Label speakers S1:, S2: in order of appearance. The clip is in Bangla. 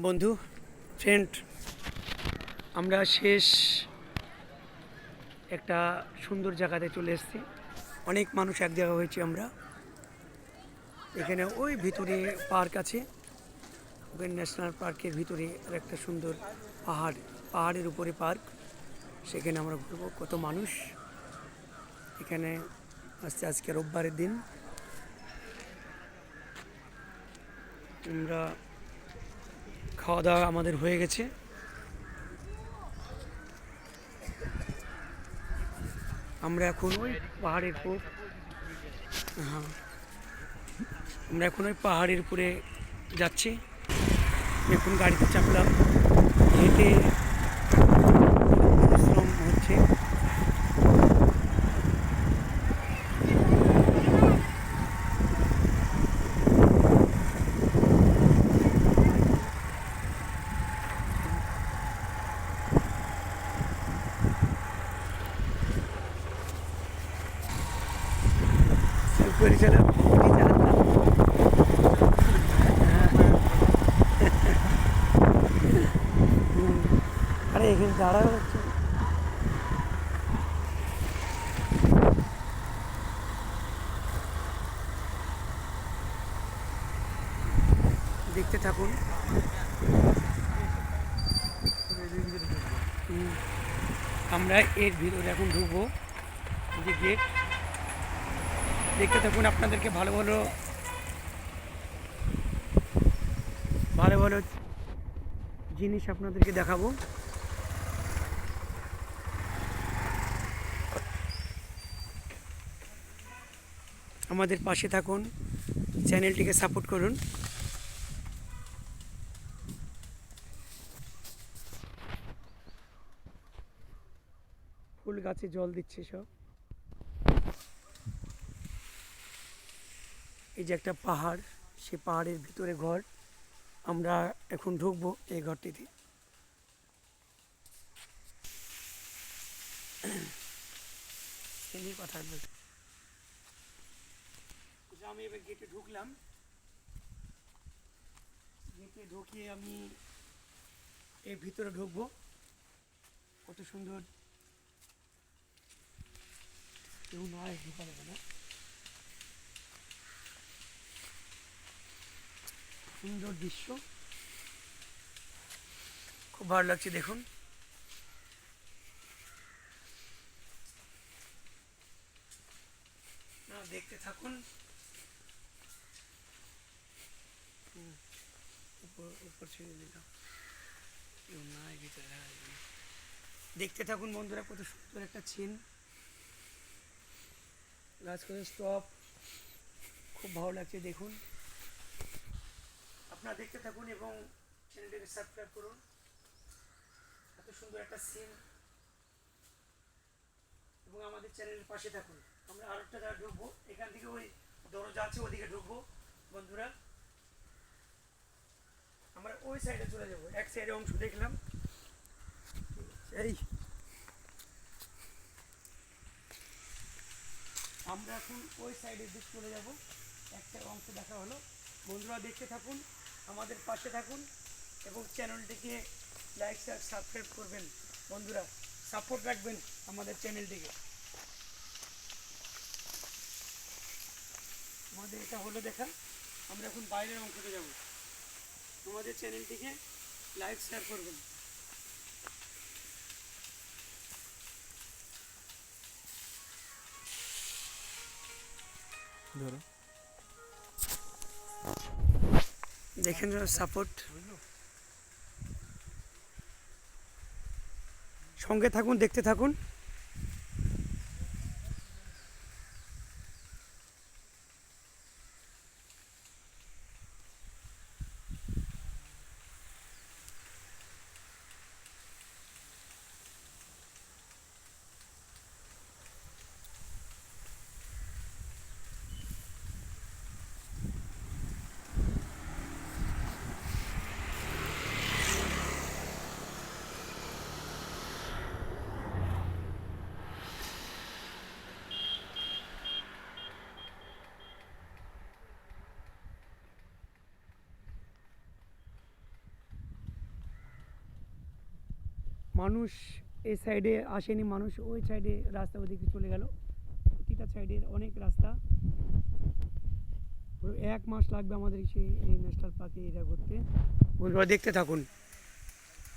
S1: বন্ধু ফ্রেন্ড, আমরা শেষ একটা সুন্দর জায়গাতে চলে এসেছি। অনেক মানুষ এক জায়গা হয়েছি আমরা। এখানে ওই ভিতরে পার্ক আছে, ওখানে ন্যাশনাল পার্কের ভিতরে আর একটা সুন্দর পাহাড়ের উপরে পার্ক। সেখানে আমরা ঘুরবো। কত মানুষ এখানে আসছে। আজকে রোববারের দিন। আমরা খাওয়া দাওয়া আমাদের হয়ে গেছে। আমরা এখন ওই পাহাড়ের উপর হ্যাঁ আমরা এখন ওই পাহাড়ের উপরে যাচ্ছি। এখন গাড়িতে চাপলাম, হেঁটে পরিশ্রম হচ্ছে। পরিচালক আরে এখানে দাঁড়া হচ্ছে। দেখতে থাকুন। আমরা এর ভিতরে এখন ঢুকবো, যে গেট। দেখতে থাকুন, আপনাদেরকে ভালো ভালো ভালো ভালো জিনিস আপনাদেরকে দেখাবো। আমাদের পাশে থাকুন, চ্যানেলটিকে সাপোর্ট করুন। ফুল গাছে জল দিচ্ছে সব। এই যে একটা পাহাড়, সে পাহাড়ের ভিতরে ঘর। আমরা এখন ঢুকবো এই ঘরটিতে। কথা বলতে আমি এবার গেটে ঢুকলাম। গেটে ঢুকিয়ে আমি এর ভিতরে ঢুকবো। কত সুন্দর, কেউ নয় ঢুকা যাবে না। সুন্দর দৃশ্য, খুব ভালো লাগছে। দেখুন, দেখতে থাকুন। উপর ছেড়ে দিলাম, কেউ নাই ভিতরে। দেখতে থাকুন বন্ধুরা, কত সুন্দর একটা চেন, গাছ করে স্টপ। খুব ভালো লাগছে। দেখুন, আপনারা দেখতে থাকুন এবং চ্যানেলটিকে সাবস্ক্রাইব করুন। এত সুন্দর একটা সিন, এবং আমাদের চ্যানেলের পাশে থাকুন। আমরা আর একটা জায়গায় ঢুকবো, এখান থেকে ওই দরজা আছে, ওদিকে ঢুকবো বন্ধুরা। আমরা ওই সাইডে চলে যাবো। এক সাইডে অংশ দেখলাম, এই আমরা এখন ওই সাইডের দিক চলে যাব। একটা অংশ দেখা হলো। বন্ধুরা দেখতে থাকুন, আমাদের পাশে থাকুন এবং চ্যানেলটিকে লাইক শেয়ার সাবস্ক্রাইব করবেন। বন্ধুরা সাপোর্ট রাখবেন আমাদের চ্যানেলটিকে। আমাদের এটা হলো দেখা। আমরা এখন বাইরের অংশতে যাব। আমাদের চ্যানেলটিকে লাইক শেয়ার করবেন। ধরো, দেখেন সাপোর্ট। সঙ্গে থাকুন, দেখতে থাকুন। মানুষ এই সাইডে আসেনি, মানুষ ওই সাইডে রাস্তা ওদিকে চলে গেল। প্রতিটা সাইডের অনেক রাস্তা। পুরো 1 মাস লাগবে আমাদের এই ন্যাশনাল পার্কে এটা ঘুরতে। বন্ধুরা দেখতে থাকুন।